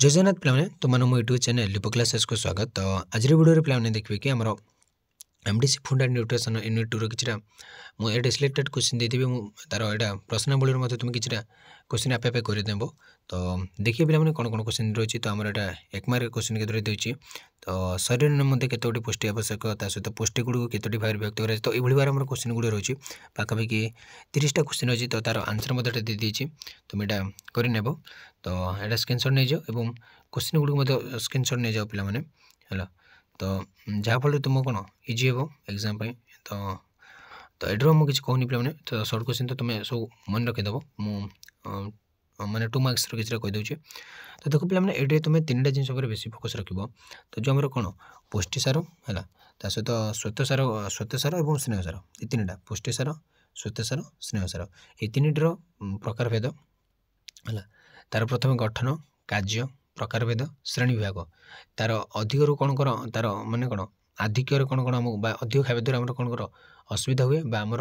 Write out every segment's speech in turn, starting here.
जय जगन्नाथ पे तुम मो यूट्यूब चैनल लिपो क्लासेस को स्वागत। तो आज वीडियो पे देखिए कि आम MDC food and nutrition unit 2 किसी मुझे सिलेक्टेड क्वेश्चन देती तार यहाँ प्रश्नावली तुम किसी क्वेश्चन आपे आपे करदेव। तो देखिए पे कौन कौन क्वेश्चन रही। तो आम एक मार्क क्वेश्चन के देती। तो शरीर निम्ते केतोटी पुष्टि आवश्यक सहित पुष्टि गुड़ केतोटी भाग व्यक्त कर। तो ये भाव क्वेश्चन गुड़ रही पाखापाखि 30टा क्वेश्चन अच्छी। तो तार आंसर मतलब देती तुम यहाँ करनेब। तो यहाँ स्क्रीनशॉट नहीं जाओ और क्वेश्चन गुड़ स्क्रीनशॉट नहीं जाओ पे है। तो जहाँफल तुम कौन इजी हे एग्जाम तो तो एड्रो मुझे किसी कहनी पे तो सर्ट क्वेश्चन तो तुम्हें सब मन रखीदेव माने 2 मार्क्स किसी कहीदे। तो देखो पे ये तुम्हें 3टा जिन बेस फोकस रख। तो जो आम कौन पुष्टिसार है सहित श्वेतसार और स्नेहसार ये 3टा पुष्टिसार श्वेतसार स्नेहसार ये 3टर प्रकार भेद है। तार प्रथम गठन कार्य प्रकार भेद श्रेणी विभाग तार अधिक रू कौन कर तार माने कौन आधिक्य कौन कौन आम अधिक खाଇବା द्वारा आम कौन कर असुविधा हुए आमर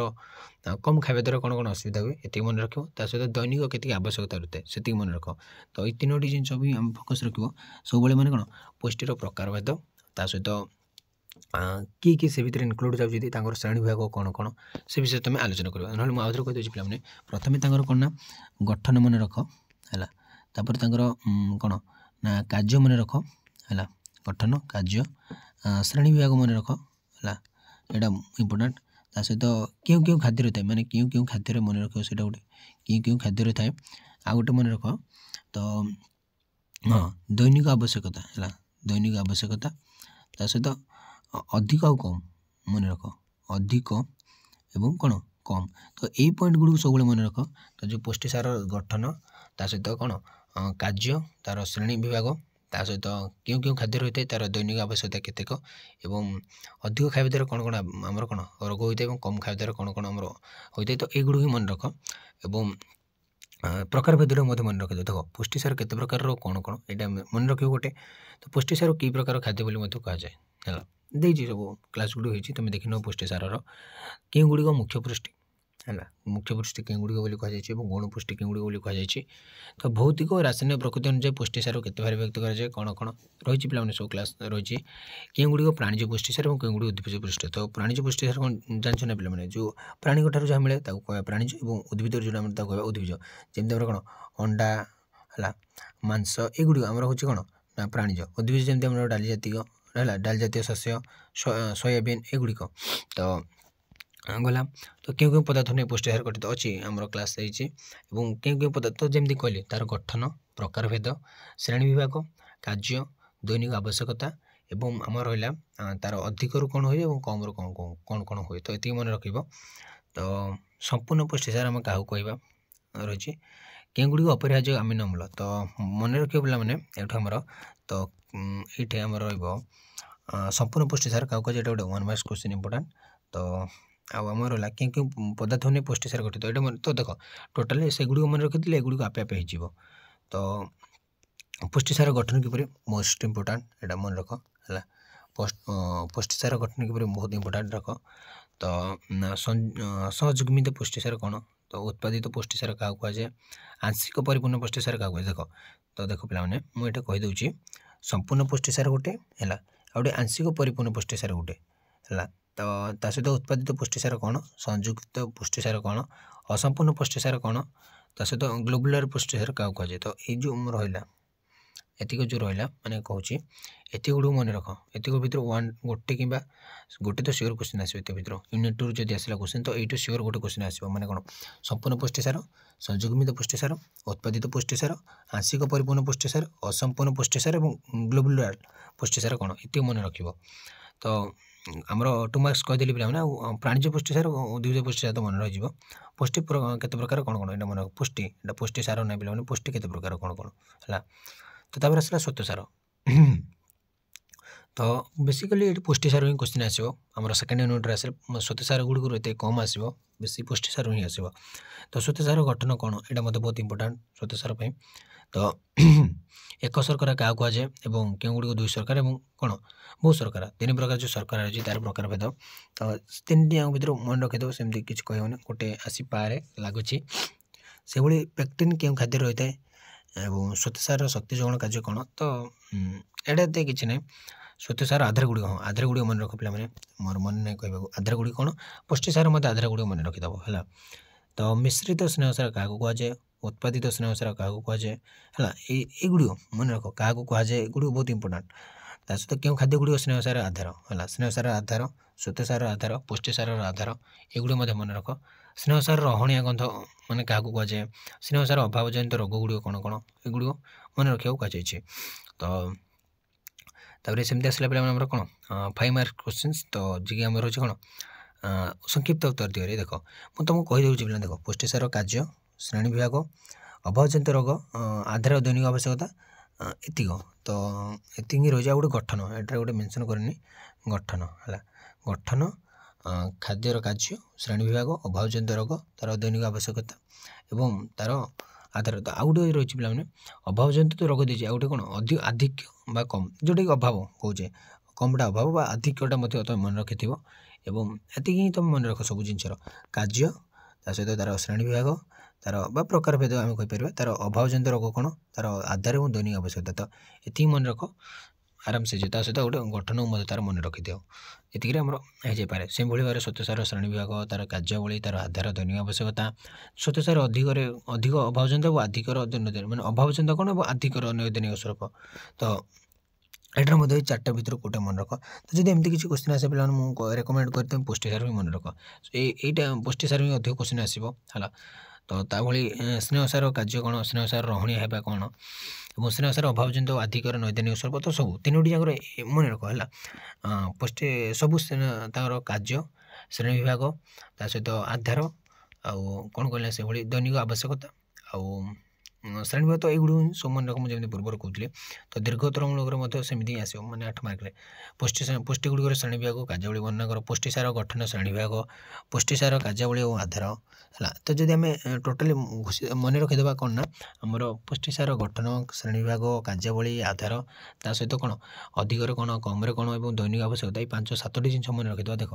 कम खाଇବା द्वारा कौन कौन असुविधा हुए ये मन रख। सहित दैनिक के आवश्यकता रहता है से मन रख। तो ये 3टी जिन भी आम फोकस रख सब मैंने कौन पुष्टिर प्रकार भेद सहित किए से भितर इनक्लूड जाऊँगी श्रेणी विभाग कौन कौन से विषय तुम आलोचना कर। ना मुझे आउे कहीदे पे प्रथम कौन ना गठन मन रख है कौन ना कार्य मन रख है गठन कार्य श्रेणी विभाग मन रख है यहाँ इम्पोर्टाट सहित क्यों क्यों खाद्य रही है मैंने क्यों क्यों खाद्य मन रख से गोटे क्यों क्यों खाद्य रही है आ गोटे मन रख। तो हाँ दैनिक आवश्यकता है दैनिक आवश्यकता सहित अधिक आ कम मन रख अधिक एवं कौन कम। तो यही पॉइंट गुड़ सब मन रख। तो जो पुष्टिसार गठन सहित कौन कार्य तार श्रेणी विभाग सहित क्यों क्यों खाद्य रही है तार दैनिक आवश्यकता केतेक एवं अधिक खाଇବା द्वारा कौन कौन आमर कौन रोग होता है कम खाଇବା द्वारा कौन कौन आमर होता है। तो ये गुड़ ही मन रख एवं प्रकार भेद मन रख। देख पुष्टिसार केते प्रकार कौन कौन यहाँ मन रख गोटे। तो पुष्टिसार कई प्रकार खाद्य बोली कहुए है देखिए सब क्लास गुड़ होती तुम देख न पुष्टिसार क्यों गुड़िक मुख्य पुष्टि है मुख्य पुष्टि क्यों गुड़िक कहुई गौण पुष्टि क्यों गुड़िक कहुई। तो भौतिक और रासायनिक प्रकृति अनुसार पुष्टिसार केते भाग व्यक्त कराए कौन कौन रही पे सब क्लास रही क्यों गुड़िक प्राणीज पुष्टिसार और क्यों गुड़िक उद्भिज पुष्टि। तो प्राणीज पुष्टिसार कौन जानते ना पे जो प्राणी ठार जहाँ मिले कह प्राणीज और उद्भिद जो कह उद्भिज जमी कौन अंडा है मांस एगुड़ आमर हूँ कौन ना प्राणीज उद्भिज जमी डाली जातीय है डाली जातीय शस्य सोयाबीन एगुड़िक। तो गला तो क्यों क्यों पदार्थ नहीं पुष्टिसार गठित अच्छी आम क्लास क्यों क्यों पदार्थ जमी कहली तार गठन प्रकार भेद श्रेणी विभाग कार्य दैनिक आवश्यकता एवं आम रहा तार अधिक रू कौन हुए और कम रू कौन कौन कौन हुए। तो ये मन रख। तो संपूर्ण पुष्टिसार आम क्या कह रही क्यों गुड़ अपरिहार्य अमीनो अम्ल। तो मन रखिए पे आमर तो ये आम संपूर्ण पुष्टिसार क्या कहे गोटे 1 मार्क्स क्वेश्चन इंपोर्टेंट। तो आम रहा क्यों क्यों पदार्थ नहीं पुष्टिसार गठित ये तो देख टोटाल से गुड़ मन रखी एगुड़ आपे आपे हो। तो पुष्टिसार गठन किपर मोस्ट इंपोर्टाट यहाँ मन रख है पुष्टिसार गठन किपर बहुत इंपोर्टाट रख। तो सहजुग्मित पुष्टिसार कौन तो उत्पादित पुष्टिसार क्या कहुए आंशिक परिपूर्ण पुष्टिसार क्या कहुए। देख तो देख पे मुझे कहीदे संपूर्ण पुष्टिसार गोटे है गोटे आंशिक परिपूर्ण पुष्टिसार गोटे है। तो सहित उत्पादित पुष्टिसार कौन संयुक्त पुष्टिसार कौन असंपूर्ण पुष्टिसार कौन सहित ग्लोबुलर पुष्टिसार क्या कहुए। तो ये जो रहा एतिक जो रहा मैंने कहूँ एति गुड़ मन रख एतिक भर गोटे कि गोटे तो सियोर क्वेश्चन आसो भर यूनिट 2 जब आसला क्वेश्चन। तो ये सियोर गोटे क्वेश्चन आसो मैंने कौन संपूर्ण पुष्टिसार संयुग्मित पुष्टिसार उत्पादित पुष्टिसार आंशिक परिपूर्ण पुष्टिसार असंपूर्ण पुष्टिसार और ग्लोबुलर पुष्टिसार कौन ये मन रख। तो आमर 2 मार्क्स कहीदेली पे प्राणीज पुष्टिसार उद्भिज पुष्टिसार तो मन रही पुष्टि केते प्रकार कौन कौन यहाँ मन पुष्टि पुष्टिसार ना पे पुष्टि केते प्रकार कौन कौन है। तो तापर आसला श्वेतसार। तो बेसिकली ये पुष्टिसार ही क्वेश्चन आसो आम सेकेंड यूनिट आस श्वेतसार गुड़ एत कम आसो बेसी पुष्टिसार ही आसो। तो श्वेतसार गठन कौन यहाँ मतलब बहुत इंपोर्टाट श्वेतसार। तो एक सरकार क्या कहुए और क्यों गुड़ 2 सरकार और कौन बहुत सरकार 3 प्रकार जो सरकार रही तार प्रकार भेद। तो 3टी भर मन रखीद सेमती किसी कहने गोटे आसी पारे लगुच से पेक्टिन क्यों खाद्य रही है एवं श्वेतसार शक्ति जोगाण कार्य कौन तो एडे किसी ना श्वेतसार आधार गुड़िक हाँ आधार गुड़िक मन रख पे मोर मन नहीं कह आधार गुड़िक कौन पुष्टिसार मत आधार गुड़िक मन रखिदेव है। तो मिश्रित स्नेहसार क्या कहुए उत्पादित स्नेहसार क्या कहुए है युड़िक मन रख क्या कहुए गुड़िक बहुत इंपोर्टाट ता सहित क्यों खाद्य गुड़िक स्नेहसार आधार है स्नेहसार आधार श्वेतसार आधार पुष्टिसार आधार एगुड़ी मन रख स्नेहसार अहणिया गंध मैंने क्या कहुए स्नेहसार अभाव जनित रोग गुड़िक कौन कौन एगुड़िक मन रखा कहुई। तो तापर सेमती आसला पे कौन 5 मार्क क्वेश्चंस तो जी आम रोचे कौन संक्षिप्त उत्तर दिए देख मुझे तुमको कहीदे पे देख पुष्टिसार कार्य श्रेणी विभाग अभावजनित रोग आधार दैनिक आवश्यकता एतिक तो एति रही गोटे गठन एटा गोटे मेंशन करनी गठन है गठन खाद्यर कार्य श्रेणी विभाग अभावजनित रोग तार दैनिक आवश्यकता एवं तार आधार तो आउ गए रही पे अभावजनित तो रोग देती आउटे कौन अधिक आधिक्य बा कम जोटा कि अभाव कहे कमटा अभाव बा आधिक्यटा तुम मन रखि एवं एति तुम मन रख सब जिनसर कार्य सहित तार श्रेणी विभाग तार बा प्रकार भेद आम कहीपर तार अभावजनित रोग कौन तार आधार और दैनिक आवश्यकता तो ये मन रख आराम से सहित गोटे गठन को तार मन रखिद ये आम हो से भाव श्वेतसार श्रेणी विभाग तार कार्यावली तार आधार दैनिक आवश्यकता श्वेतसार अधिक अभावजनित और आधिक्यर मैंने अभावजनित कौन और आधिक्यर दैनिक स्वरूप तो एटार मध्य 4टा भितर कौटे मन रख तो जब एमती किसी क्वेश्चन आसे पे रेकमेंड करते पुष्टिसार भी मन रख यहीटा पुष्टिसार भी अधिक क्वेश्चन आसो है। तो ताभली स्नेहसार कार्य कौन स्नेहसार रहणिया है कौन और स्नेहसार अभावजनित आधिक्यर नैदानिक स्वरूप तो सब 3टी जाक मन रख है पुष्टि सब कार्य श्रेणी विभाग ता सहित आधार आउ कौन कहले से भाई दैनिक आवश्यकता आउ श्रेणी विभाग तो युड़ सब मन रख मुझे पूर्व कहती तो दीर्घतर मूलक सेमती आसो मैंने 8 मार्क पुष्टि गुड़िक श्रेणी विभाग कार्यावली वर्णना कर पुष्टिसार गठन श्रेणी विभाग पुष्टिसार कार्यावली और आधार है। तो जब आम टोटाली मन रखिदेवा कौन ना आमर पुष्टिसार गठन श्रेणी विभाग कार्यावली आधार ता सहित कौन अधिक कौन कम कौन और दैनिक आवश्यकता ये 5-7टी जिन मन रखिदेवा देख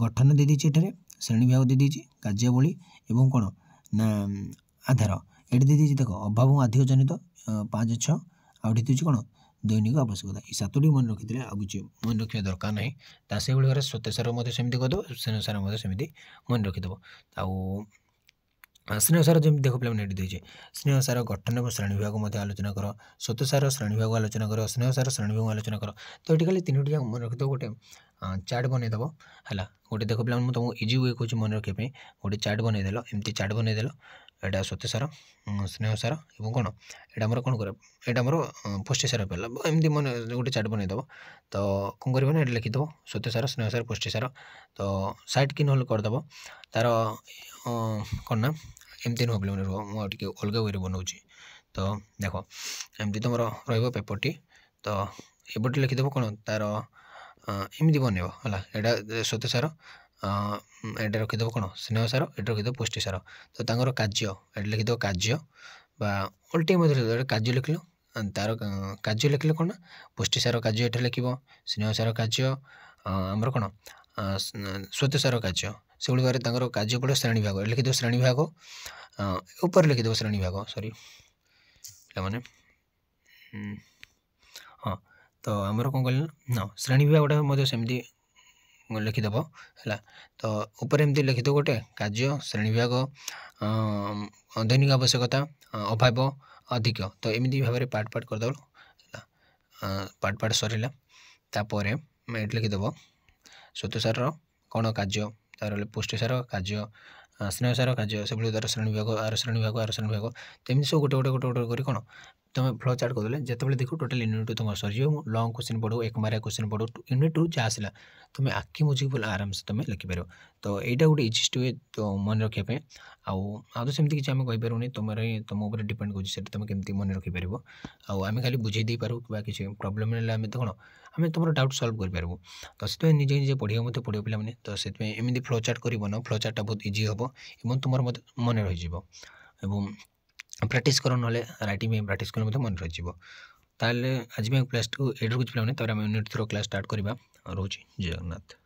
गठन दे दीजिए श्रेणी विभाग दे दीजिए कार्यावली एवं कौन ना आधार ये दे दीजिए देख अभाव अधिक जनित 5-6 आउटी दूसरी कौन दैनिक आवश्यकता ये 7टी मन रखी आ किसी मन रखा दरकार ना तासे भाई श्वेतसार सेमती करदेव स्नेहसार सेमती मन रखिदेव आउ स्नेहसार जमी देख पे देखे स्नेहसार गठन और श्रेणी विभाग आलोचना कर श्वेतसार श्रेणी विभाग आलोचना कर स्नेहसार श्रेणी विभाग आलोचना कर तो ये खाली 3टी मन रखिदेव गोटे चार्ट बनईदेव है गोटे देख पे तुमको इजी वे कहूँ मन रखापी गोटे चार्ट बनईदेल एमती चार्ट बनईदेल एटा श्वेतसार स्नेहसार और कौन यहाँ कौन कर यहाँ पुष्टिसार पे एमती मन गोटे चार्ट बनईदेव तो कौन कर ये लिखिदेव श्वेतसार स्नेहसार पुष्टिसार तो साइड कि ना करदेव तार कौन ना एमती नुह पे मुझे अलग वे बनाऊँ तो देख एमती तुम रेपरटी तो एपटे लिखिदेव कौन तार एमती बनइब है यहाँ श्वेतसार एटा रखिदेव कौन स्नेहसार एटा रखिदेव पुष्टिसार तो तांकर कार्य एटा लिखिदेव कार्य बा उल्टे कार्य लिखल तार कार्य लिखले कौन पुष्टिसार कार्य एटा लिख स्नेहसार कार्य आमर कौन श्वेतसार कार्य से गुड़ कार्य पड़े श्रेणी विभाग लिखिदेव श्रेणी विभाग ऊपर लिखिदेव श्रेणी विभाग सॉरी पे हाँ तो आमर कौन कहले ना श्रेणी विभागटा मत सेमती लिखिदेव है तो ऊपर एमती लिखिदेव गोटे कार्य श्रेणी विभाग दैनिक आवश्यकता अभाव अधिक तो एमती भाव में पार्ट पार्ट करदेव पार्ट पार्ट सरला तापर ये लिखिदेव श्वेतसार कौन कार्य तार पुष्टिसार कार्य स्नेहसार कार्य से तार श्रेणी विभाग आर श्रेणी विभाग आर श्रेणी विभाग तो एमती सब गोटे गोटे गोटे गोटे कर कौन तुम फ्लो चार्ट करदे जिते देखो टोटाल यूनिट 2 तुम सर लंग क्वेश्चन पढ़ो 1 मार्क क्वेश्चन पढ़ो यूनिट 2 जहाँ आसला तुम आखि मुझे बोल आराम से तुम लिखिपार तो यहाँ गोटे इजिस्ट वे तो मन रखापी आउ तो सेमती किसी आम कहींपारूनी तुम उपर डिपेंड कर तुम केमती मन रखिपार आम खाली बुझे दे पारू कि प्रोब्लेम है तो कौन आम तुम डाउट सल्व कर तो से निजे निजे पढ़ा मत पढ़ो पे तो से एमती फ्लो चार्ट कर फ्लो चार्टा बहुत इजी हम और तुम मन रही प्रैक्टिस कर ना राइटिंग में प्रैक्टिस कर मन रही ताले आज क्लास 2 एड्रु कुछ पे यूनिट 3 क्लास स्टार्ट करवा रोचे जय जगन्नाथ।